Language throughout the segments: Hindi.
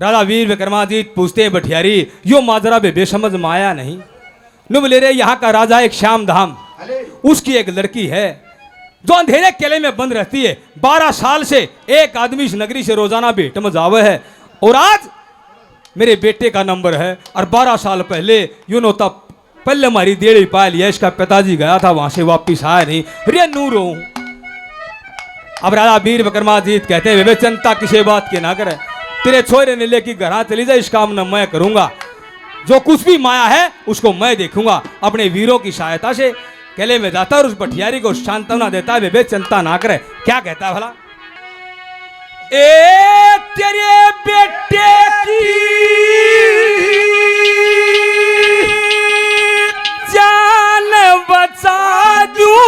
राजा वीर विक्रमादित्य पूछते हैं बठियारी यो माजरा बेसमझ माया नहीं। नु बोले रे यहाँ का राजा एक श्याम धाम, उसकी एक लड़की है जो अंधेरे किले में बंद रहती है। 12 साल से एक आदमी इस नगरी से रोजाना भेंट में जावे है और आज मेरे बेटे का नंबर है। और 12 साल पहले यूं नोता पहले हमारी देड़ी पा लिया, इसका पिताजी गया था वहां से वापिस आया नहीं। रे नू रो। अब राजा वीर विक्रमादित्य कहते हैं वे चिंता किसी बात की ना करे, तेरे छोरे ने लेके घर चली जाए, इस काम न मैं करूंगा, जो कुछ भी माया है उसको मैं देखूंगा। अपने वीरों की सहायता से किले में जाता और उस बठियारी को सांत्वना देता है वे चिंता ना करे। क्या कहता है भला? ए तेरे बेटे की जान बचा दूं,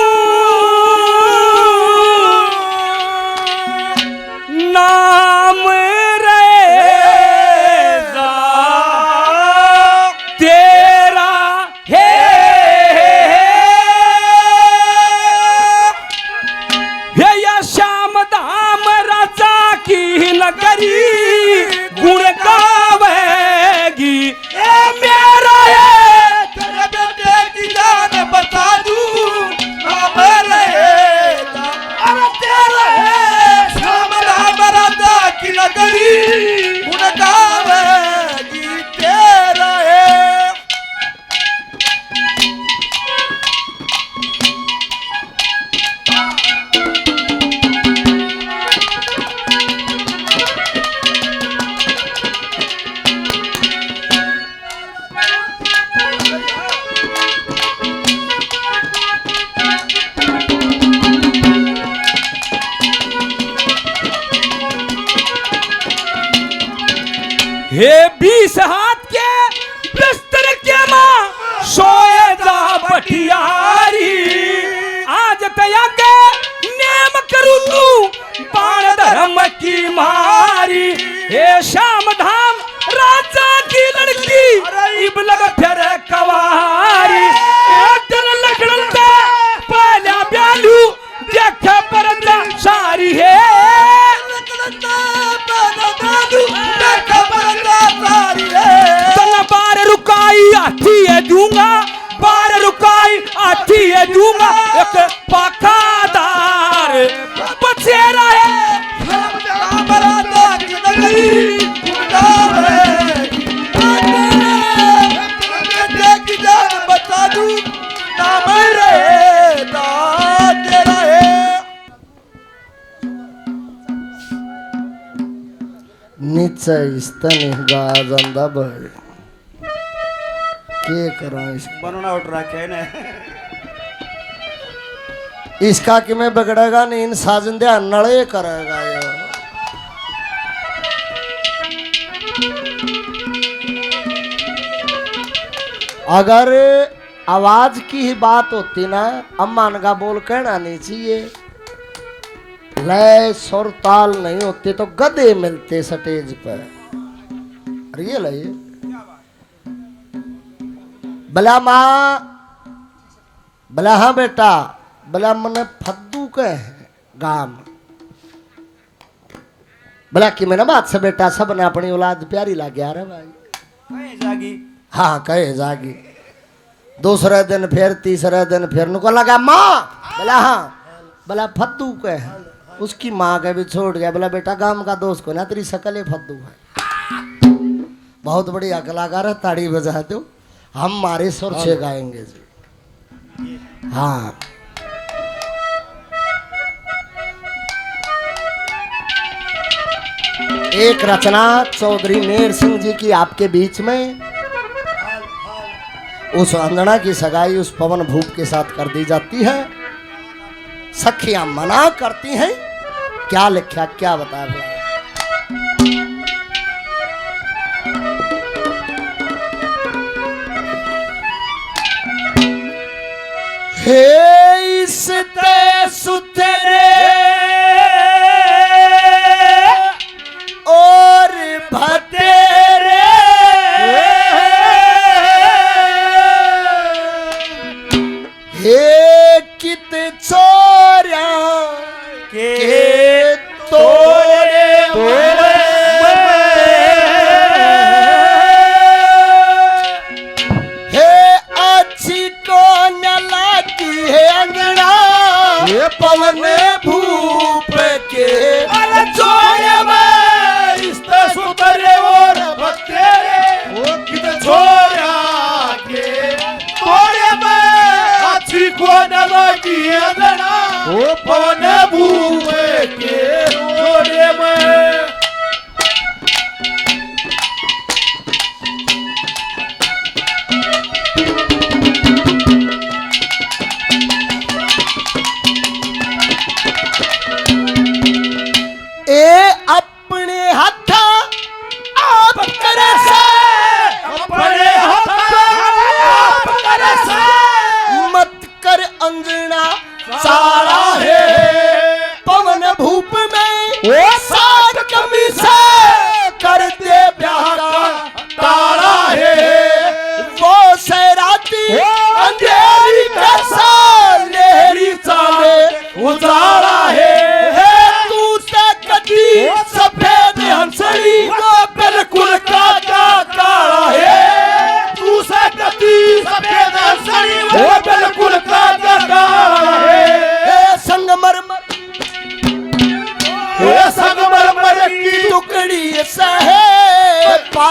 नाम रहेगा तेरा है। या श्याम धाम राजा की नगरी गुण गावेगी, ए मेरा है तेरे बेटे की जान बता दूं, नाम रहेगा अरे तेरा है श्याम धाम राजा की नगरी गुण गावेगी तेरा है। हे 20 हाथ के बिस्तर के मां सोए जा बठियारी, आज तया के नेम करूं तू बाण धर्म की मारी। हे श्याम धाम राजा की लड़की इब लग फिर कवारी, डर लगड़ता पहला ब्यालू देख पर सारी है। बार रुकाई आठी है दूंगा, बार रुकाई आठी है दूंगा, एक पाखादार बचेरा है बता दूं नाम रहेगा तेरा है। नीचे स्तन गाजंदा बड़ के करा इसका बनना उठ रखे ने इसका कि मैं बिगड़ेगा नहीं, इन साजिंदे नड़े करेगा यार। अगर आवाज की ही बात होती ना, अम्मान का बोल कहना नहीं चाहिए, लय सुर ताल नहीं होते तो गधे मिलते स्टेज पर। अरे लय बला माँ बला हाँ बेटा बला मने फद्दू के गाम बला कि मैंने बात से बेटा सब ने अपनी औलाद प्यारी लग गया रे भाई। कहे जागी हाँ कहे जागी। दूसरे दिन फिर तीसरे दिन फिर नुको लगा माँ बला हाँ बला फद्दू के है, उसकी माँ के भी छोड़ गया। बोला बेटा गांव का दोस्त को ना तेरी शकल फद्दू है। बहुत बढ़िया कलाकार है, ताड़ी बजा दो, हम हमारे सुर से गाएंगे जी। हाँ एक रचना चौधरी मेहर सिंह जी की आपके बीच में, उस अंजना की सगाई उस पवन भूप के साथ कर दी जाती है। सखियां मना करती हैं, क्या लिखा क्या बताया। हे इसते सुतरे और भतेरे हे कित चोरिया के तोड़े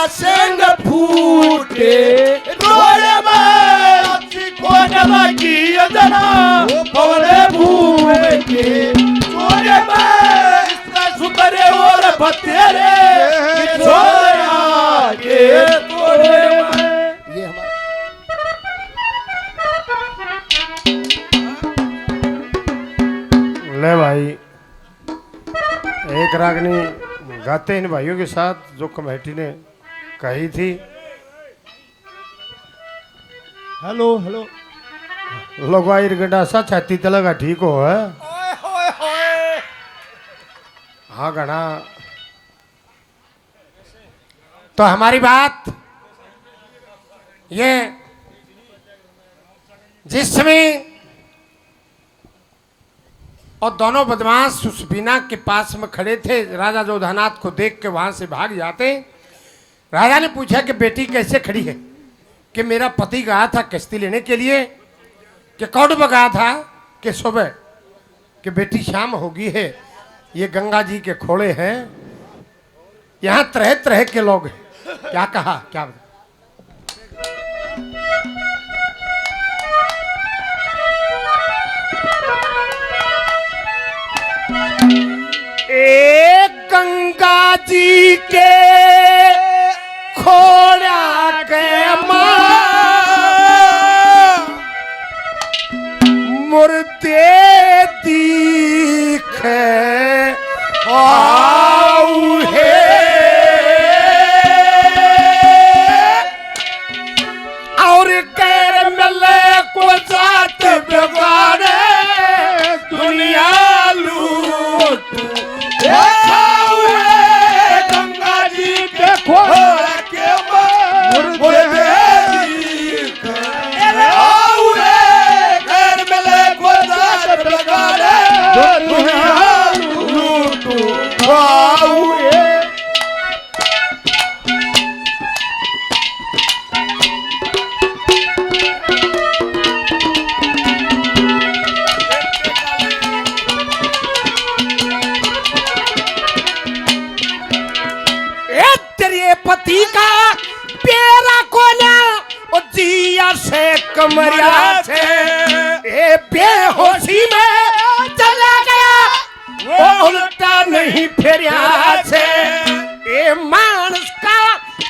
सेंग फूटे रोड़े में कोने बाकी जना पवने भूमे के छोड़े में इसका सुतरे और बतेरे छोड़ा के तोड़े में। ये हमारा ले भाई एक रागनी गाते इन भाइयों के साथ जो कमेटी ने कही थी। हेलो हेलो लोग आई गड्ढा सा छाती तलगा ठीक हो है। हाँ गणा तो हमारी बात ये जिसमें और दोनों बदमाश उस बीना के पास में खड़े थे। राजा जोधानाथ को देख के वहां से भाग जाते। राजा ने पूछा कि बेटी कैसे खड़ी है, कि मेरा पति गया था कश्ती लेने के लिए, कि कौड़ में गया था, कि सुबह, कि बेटी शाम होगी है। ये गंगा जी के खोड़े हैं, यहाँ तरह तरह के लोग हैं। क्या कहा क्या बता? एक गंगा जी के खोड़ा के माँ मुर्दे दिखे आऊ है और कैर मिले को साथ बिगाड़े दुनिया लूट गंगा जी के खोड़ा के मुर्दे घर मिले को साथ बिगाड़े दुनिया लूट खाऊए। पति का पेरा कोना ओ जिया से कमरिया से ए बेहोशी में चला गया वो उल्टा नहीं फेरिया से ए मानस का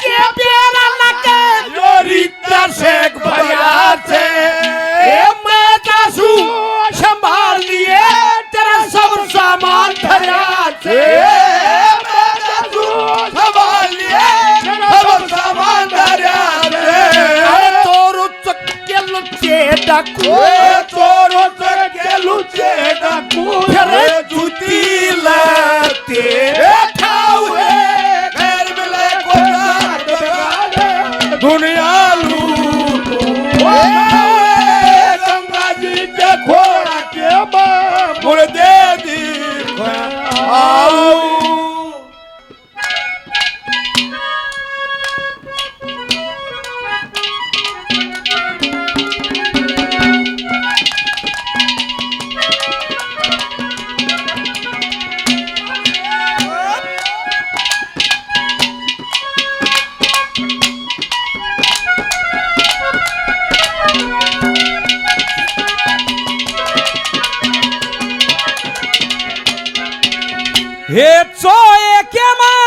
ये पेरा लगे लोरीता से भरिया से ए मैं जासू संभाल लिए तेरा सब सामान धरिया से मैं जासू संभाल लिए सब सामान धरिया से तोरो चक्के लुचे डाकू तोरो चक्के लुचे डाकू फिर जूती लाते खाओगे घर मिले को दुनिया लूटो गंगा जी के खोड़ा के मुर्दे दिखाओ। हे चोए के माँ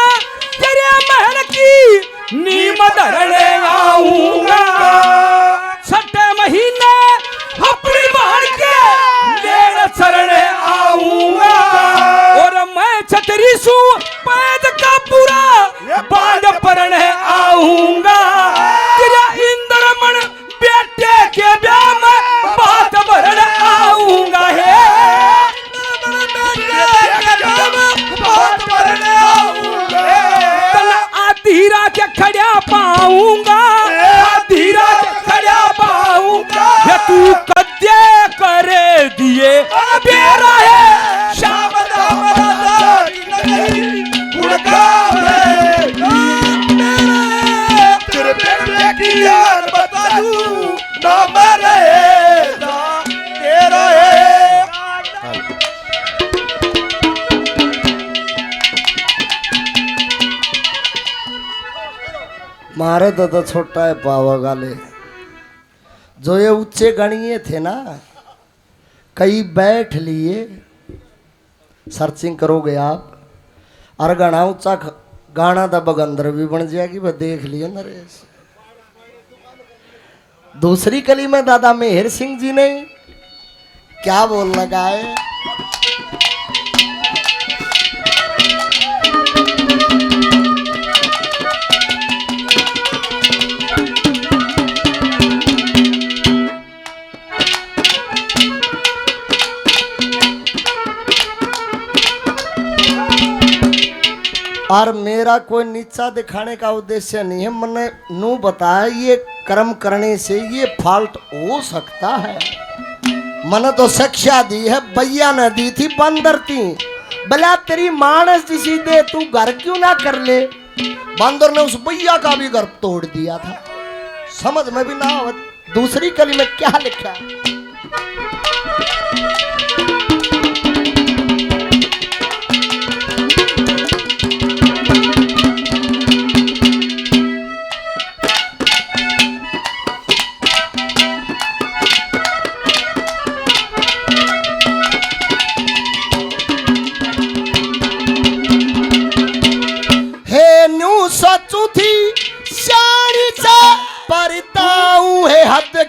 तेरे महल की नीम धरने आऊंगा। छठे महीने अपनी बहन के लेन चरने आऊंगा। और मैं छतरी सू पैद का पूरा बांध परने आऊंगा। तेरा इंद्रमण बेटे के ब्याह में बात भरने आऊंगा। धीरा के खड़ा पाऊंगा धीरा के खड़ा पाऊंगा। तू कद्य करे दिए बेरा है शाम तेरे बेटे की यार बता दूं ना मरेगा तेरा है। मारे तो छोटा है पावा गाले जो ये ऊंचे गणिये थे ना कई बैठ लिए सर्चिंग करोगे आप और गाना ऊंचा गाना तो बगंदर भी बन जाएगी वह देख लिए नरेश। दूसरी कली में दादा मेहर सिंह जी ने क्या बोल लगाए और मेरा कोई नीचा दिखाने का उद्देश्य नहीं है। मैंने नू बताया ये कर्म करने से ये फॉल्ट हो सकता है। मैंने तो शिक्षा दी है भैया ने दी थी बंदर थी भला तेरी मानस जिसी दे तू घर क्यों ना कर ले। बंदर ने उस भैया का भी घर तोड़ दिया था। समझ में भी ना हो दूसरी कली में क्या लिखा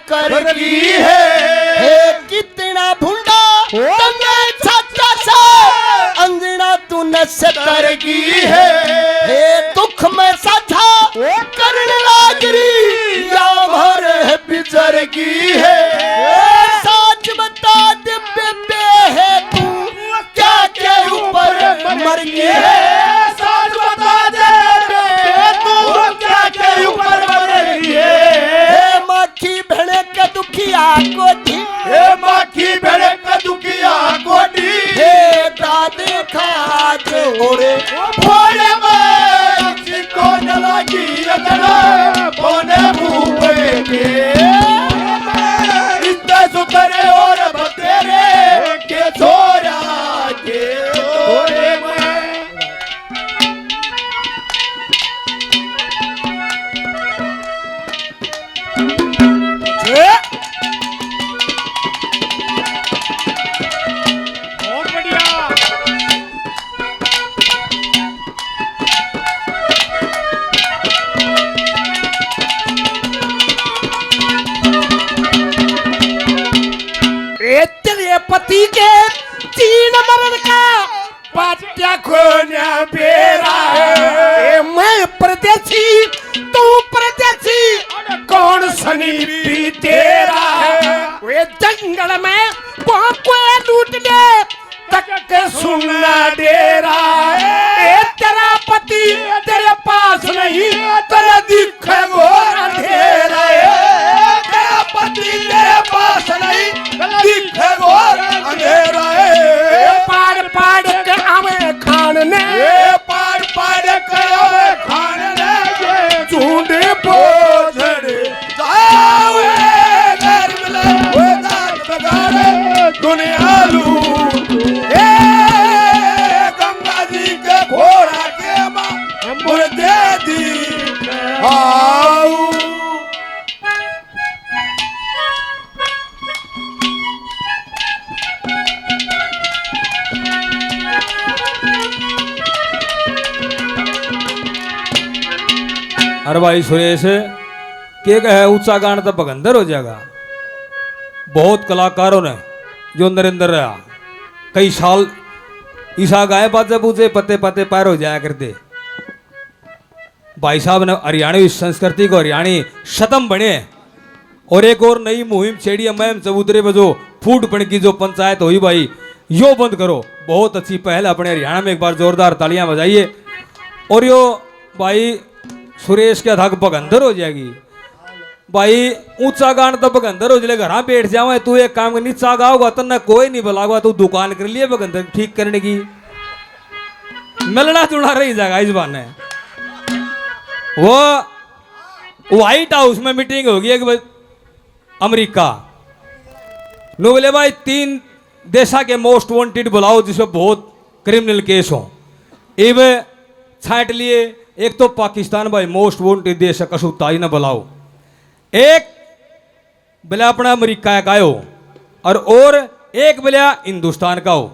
करगी है कितना भुंडा तन्ने छक्का सा अंजना तू नशे करगी है दुख में साझा करण लागरी या भर है बिजरगी है सच बता दे बेबे है तू क्या के ऊपर मर गई है। सच बता दे बेबे तू क्या के ऊपर मर गई है। माखी भेड़े के दुखिया कोठी हे माखी भेड़े का दुखिया कोठी हे दादे खाज ओरे बोले मैं चिको जलागी अतना बोने भूपे के इतने सुतरे और बतेरे के छोरा के छोरे में तेरे पति के 3 मरण का पाट्या खोना बेरा है मैं परदेसी तू परदेसी कौन सनी भी तेरा है वे जंगल में को लूट दे तक के सुनना डेरा है तेरा पति तेरे पास नहीं तेरा दिखे वो अंधेरा है तेरा पति तेरे पास नहीं दिखे वो अंधेरा है पाड़ पाड़ के आवे खान ने पार पार के आवे खान ने चूंडे पोछड़े जावे घर मिले वो दाद बगाड़े दुनिया लूट गंगा जी के घोड़ा के मुर्दे दी आओ अरे भाई सुरेश के कहे ऊंचा गान तो बगंदर हो जाएगा। बहुत कलाकारों ने जो नरेंद्र रहा कई साल ईसा गाय बाजे बूझे पते पते पैर हो जाया करते। भाई साहब ने हरियाणवी संस्कृति को हरियाणी शतम बने और एक और नई मुहिम छेड़ी मैम चबूतरे में जो फूड बन की जो पंचायत हुई भाई यो बंद करो। बहुत अच्छी पहल अपने हरियाणा में एक बार जोरदार तालियां बजाइए। और यो भाई सुरेश के धाक बगंदर हो जाएगी। भाई ऊंचा गान तो बगंदर हो जाए घर बैठ जाओ तू एक काम कर नीचा गाओगा तन्ना कोई नहीं बुलागा तू दुकान कर लिए बगंदर ठीक करने की मिलना जुलना रही जाएगा। इस बहाने वो व्हाइट हाउस में मीटिंग होगी कि भाई अमेरिका नो बोले भाई 3 देशा के मोस्ट वांटेड बुलाओ जिसमें बहुत क्रिमिनल केस हो। इब छांट लिए एक तो पाकिस्तान भाई मोस्ट वांटेड देश है, कसु ताई ना बुलाओ। एक बोले अपना अमेरिका का हो और एक बोले हिंदुस्तान का हो।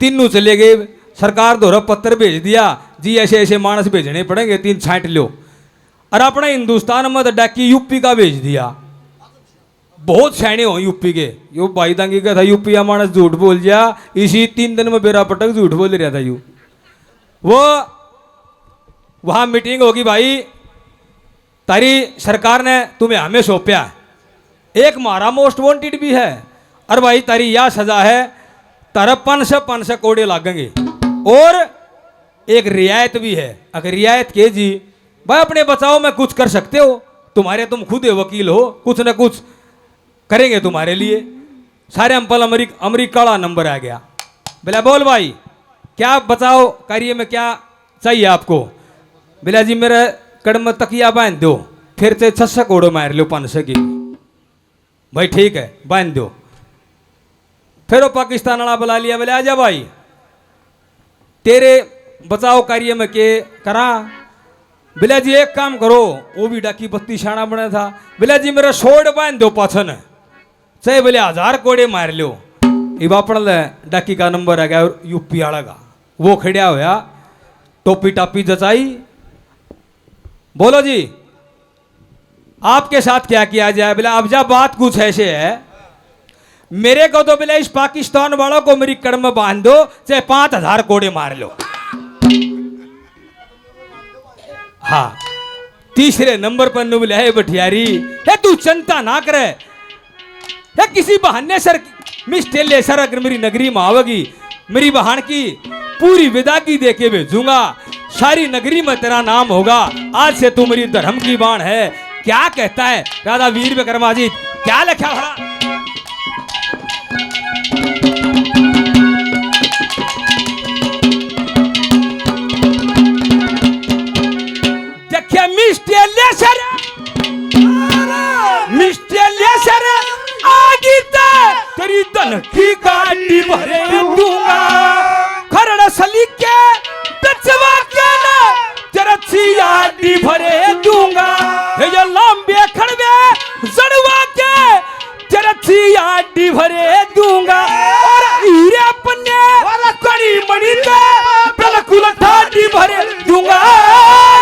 तीनों चले गए। सरकार द्वारा पत्र भेज दिया जी ऐसे ऐसे मानस भेजने पड़ेंगे, 3 छांट लो। और अपने हिंदुस्तान में तो डाकी यूपी का भेज दिया। बहुत सैने हो यूपी के। यो भाई दांगी का था यूपी मानस झूठ बोल जा, इसी 3 दिन में बेरा पटक झूठ बोल रहा था। यू वो वहां मीटिंग होगी भाई, तारी सरकार ने तुम्हें हमें सौंपया, एक मारा मोस्ट वांटेड भी है और भाई तारी यह सजा है, तारा 500 कोड़े लागेंगे और एक रियायत भी है। अगर रियायत के जी भाई अपने बचाव में कुछ कर सकते हो, तुम्हारे तुम खुद वकील हो, कुछ ना कुछ करेंगे तुम्हारे लिए। सारे अंपल अमरीका का नंबर आ गया। बोला बोल भाई क्या बचाओ कार्य में क्या चाहिए आपको। बोला जी मेरे कड़म तकिया बांध दो, फिर से 600 कोड़ो मार लो 500 की। भाई ठीक है बांध दो। फिर वो पाकिस्तान वाला बुला लिया। बोले आजा भाई तेरे बचाओ कार्य में के करा। बोला जी एक काम करो, वो भी डाकी बत्ती शाना बना था। बोला जी मेरा सोड़ बांध दो पाछन, चाहे बोले 1000 कोड़े मार लो। ये अपना डाकी का नंबर आ गया यूपी वाला का। वो खड़िया होया, टोपी टापी जचाई। बोलो जी आपके साथ क्या किया जाए। बोला अब जा बात कुछ ऐसे है, मेरे को तो बोले इस पाकिस्तान वालों को मेरी कड़ में बांध दो, चाहे 5000 कोड़े मार लो। हाँ तीसरे नंबर पर नु बोले है बठियारी है तू चिंता ना करे, है किसी बहाने सर मिस्टेले सर अगर मेरी नगरी में आवेगी, मेरी बहन की पूरी विदागी दे के भेजूंगा, सारी नगरी में तेरा नाम होगा, आज से तू मेरी धर्म की बाण है। क्या कहता है राजा वीर विक्रमाजीत, क्या लिखा भरा। देखिए मिस्टेले सर आगी तेरी धन की गाड़ी भरे दूंगा, खरड़ सली के बचवा के ना तेरा छियाडी भरे दूंगा। ये लंबे खड़वे जड़वा के तेरा छियाडी भरे दूंगा, और हीरे पन्ने कड़ी मणि के बिल्कुल ठाडी भरे दूंगा।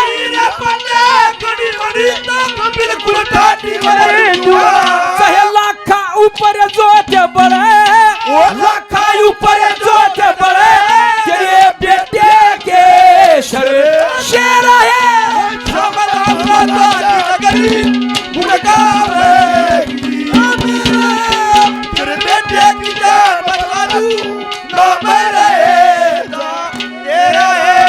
हीरे पन्ने कड़ी मणि के बिल्कुल ठाडी भरे दूंगा। चाहे लाखा ऊपर जोत बड़े, लाखा ऊपर जोत बड़े, तेरे बेटे के शर शेर है। तेरे बेटे की बता दूं तो मेरे तेरा है।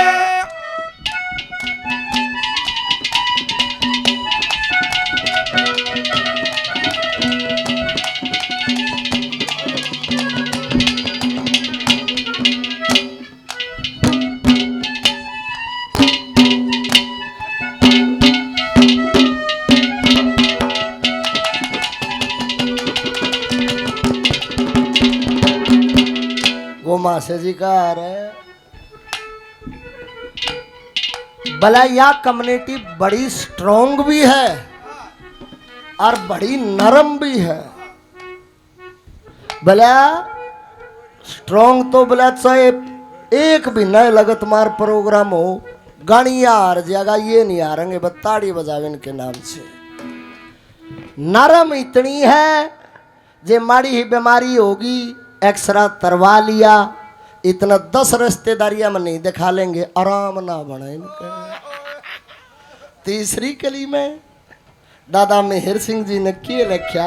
मासे जी का आ रहा है। भला यह कम्युनिटी बड़ी स्ट्रोंग भी है और बड़ी नरम भी है। भला स्ट्रोंग तो भला चाहे एक भी नए लगत मार प्रोग्राम हो, गाड़िया हार जाएगा, ये नहीं हारेंगे, बताड़ी बजावे इनके नाम से। नरम इतनी है जे माड़ी ही बीमारी होगी एक्सरा तरवा लिया, इतना 10 रिश्तेदारियां में नहीं दिखा लेंगे, आराम ना बने इनके। तीसरी कली में दादा मेहर सिंह जी ने किए रखा,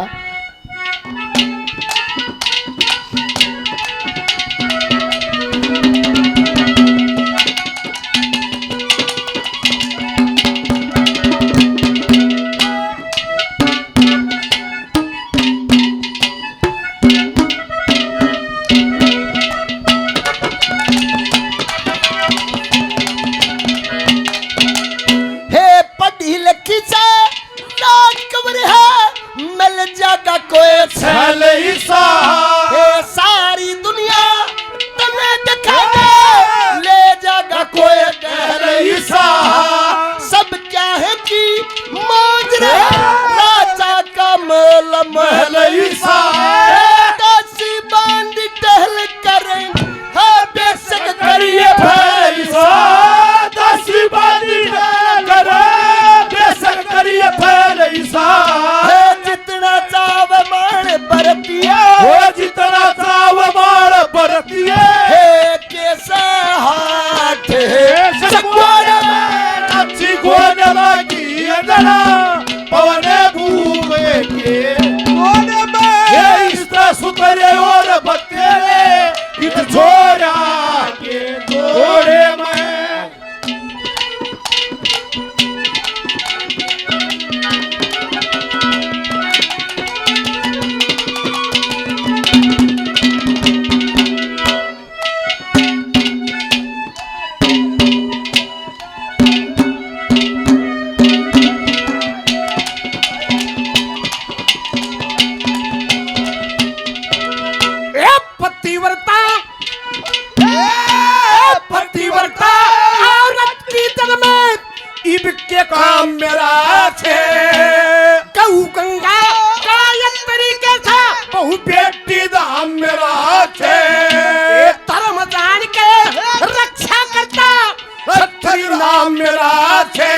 मेरा छे कहू गंगा कायक तरीके था बहु बेटी दाम मेरा छे धर्म जान के रक्षा करता छत्री नाम मेरा छे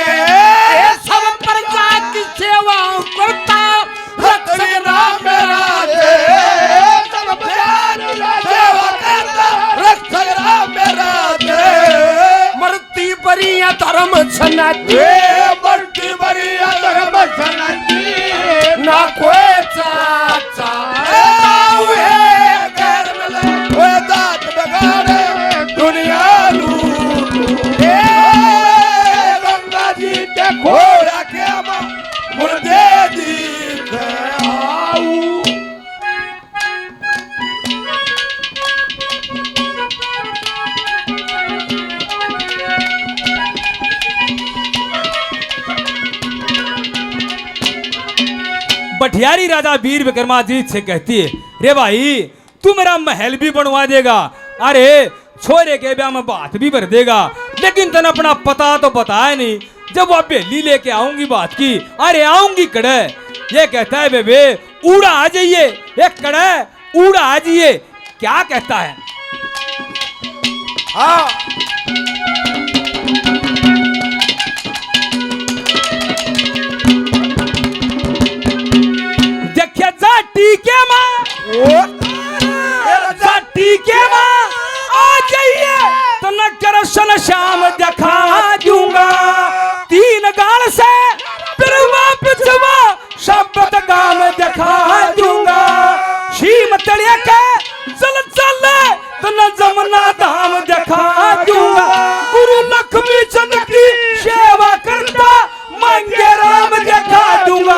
सब प्रजा की सेवा करता छत्री नाम मेरा छे सब प्रजा सेवा करता रक्षक नाम मेरा छे मरती बरिया धर्म छनाती मरती बरिया धर्म छनाती ना कोई चाचा दात बगाड़े दुनिया गंगा जी के खोरा के मुर्दे दिख आऊ बठियारी राजा वीर विक्रमाजीत से कहती है, रे भाई तू मेरा महल भी बनवा देगा, अरे छोरे के ब्याह में बात भी भर देगा, लेकिन तने अपना पता तो बताया नहीं। जब वो बेली लेके आऊंगी बात की, अरे आऊंगी कड़े, ये कहता है बेबे उड़ा आ जाइए, एक कड़े उड़ा आ जाइए, क्या कहता है? हाँ देखिए जाटी के माँ, जाटी के माँ आ जाइए तो न करशन शाम दिखा दूंगा, तीन गाल से फिर वापस शब्द काम दिखा दूंगा, शीम तड़िया के चल चल तो न जमुना धाम दिखा दूंगा, गुरु लक्ष्मी चंद की सेवा करता मांगे राम दिखा दूंगा,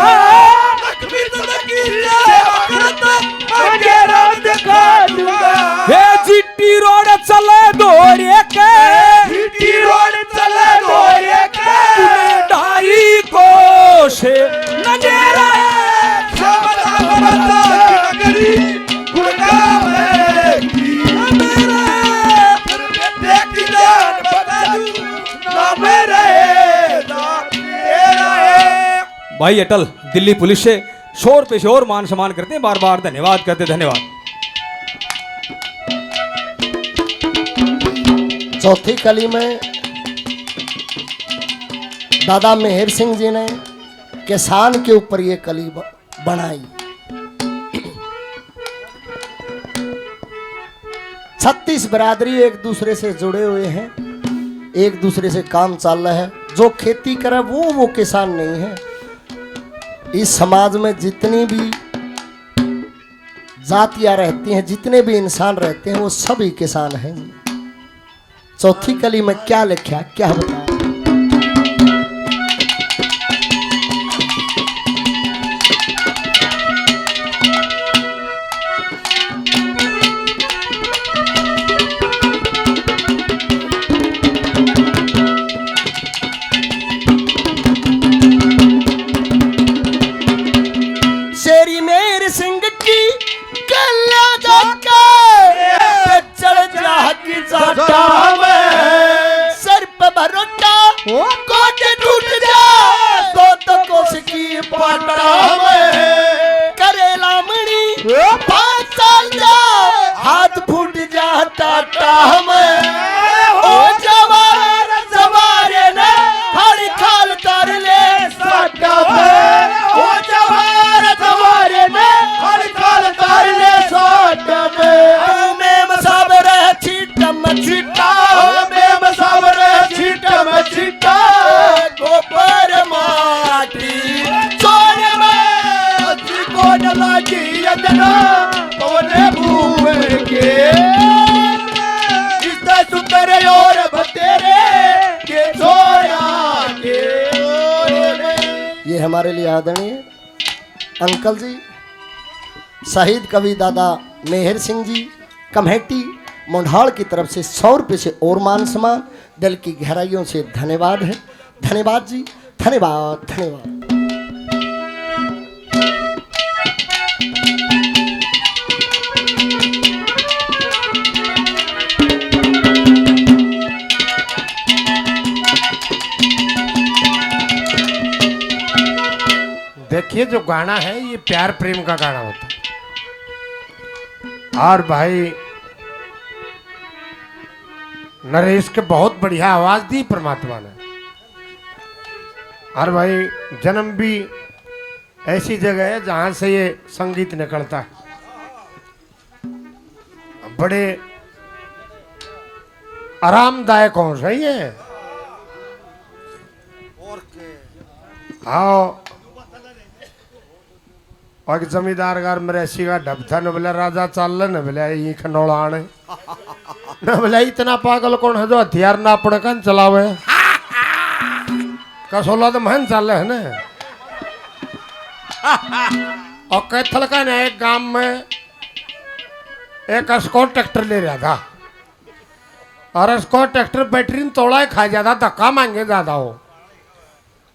लक्ष्मी चंद की सेवा करता मांगे राम दिखा दूंगा। हे जीटी रोड चले दोरे के, जीटी रोड चले दोरे के, ढाई को से नजेरा नगरी गुड़गांव है की देखी जान बता ना मेरे ना तेरा है। भाई अटल दिल्ली पुलिस से शोर पे शोर मान सम्मान करते हैं, बार बार धन्यवाद करते, धन्यवाद। चौथी कली में दादा मेहर सिंह जी ने किसान के ऊपर ये कली बनाई। 36 बिरादरी एक दूसरे से जुड़े हुए हैं, एक दूसरे से काम चल रहा है। जो खेती करे वो किसान नहीं है। इस समाज में जितनी भी जातियां रहती हैं, जितने भी इंसान रहते हैं, वो सभी किसान हैं। चौथी कली में क्या लिखा, क्या बताया? शेरी मेर सिंह की कल्या जाके चढ़ जागी जाटा में, सर पे भरोटा कोट टूट जा तो कोस की पाटा में, करे लामणी 5 साल जा हाथ फूट जा टाटा में, ओ जवार जवारे ने हरी खाल तार ले साटा में, ओ जवार जवारे ने हरी खाल तार ले साटा में, में मसाबर छीटम छीटा, में मसावर छीटम छीटा, गोबर माटी चोर में को लगी अजना तोने भूए के इस सुतरे और बतेरे के छोरा के। ये हमारे लिए आदरणीय अंकल जी, शहीद कवि दादा मेहर सिंह जी, कमेटी मोंढाल की तरफ से 100 रुपये से और मान सम्मान, दिल की गहराइयों से धन्यवाद है। धन्यवाद जी, धन्यवाद धन्यवाद। देखिए जो गाना है ये प्यार प्रेम का गाना होता है। और भाई नरेश के बहुत बढ़िया आवाज दी परमात्मा ने। और भाई जन्म भी ऐसी जगह है जहां से ये संगीत निकलता है। बड़े आरामदायक हो सही है। हाँ और जमींदार घर में ऐसी का ढब था न बोला राजा चल न बोला ये खनौड़ा न बोला इतना पागल कौन है जो हथियार ना अपने कन चलावे कसोला तो महन चल है ना। और कैथल का ना एक गांव में एक स्कॉट ट्रैक्टर ले रहा था और स्कॉट ट्रैक्टर बैटरी तोड़ा खा जाता धक्का मांगे ज्यादा हो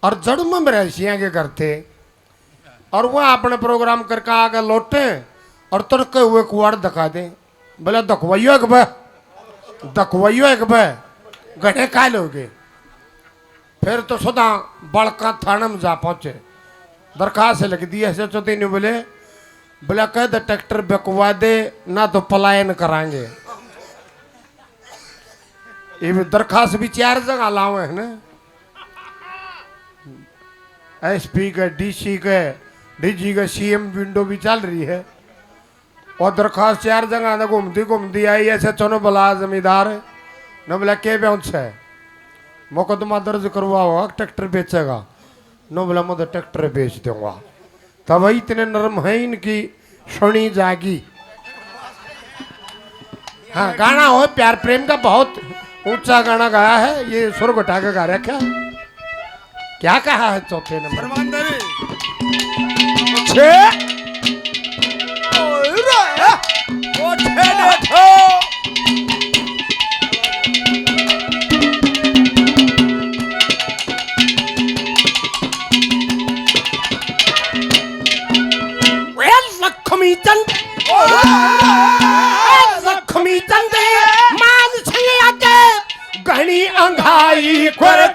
और जड़ में मरेशियाँ के करते और वह अपने प्रोग्राम करके आगे लौटे और तड़के हुए कुआड़ धका दे बोले दखवाइयो एक बे गढ़े खा लोगे। फिर तो सदा बड़का थाना में जा पहुंचे दरखास्त लिख दी ऐसे चौथी नहीं बोले कह दे ट्रैक्टर बिकवा दे ना तो पलायन कराएंगे। ये दरखास्त भी 4 जगह लाओ है ना एसपी के डीसी के डीजी का सीएम विंडो भी चल रही है और दरखास्त 4 जगह ना घूमती आई ऐसे चलो बोला जमींदार न बोला के बेउंस है मुकदमा दर्ज करवाओ ट्रैक्टर बेचेगा न बोला मैं तो ट्रैक्टर बेच दूंगा। तब वही इतने नरम है इनकी सुनी जागी। हाँ गाना हो प्यार प्रेम का बहुत ऊंचा गाना गाया है। ये सुर घटा के गा रखा क्या कहा है चौथे नंबर लक्ष्मी चंद मान छे गहनी अंधाई कर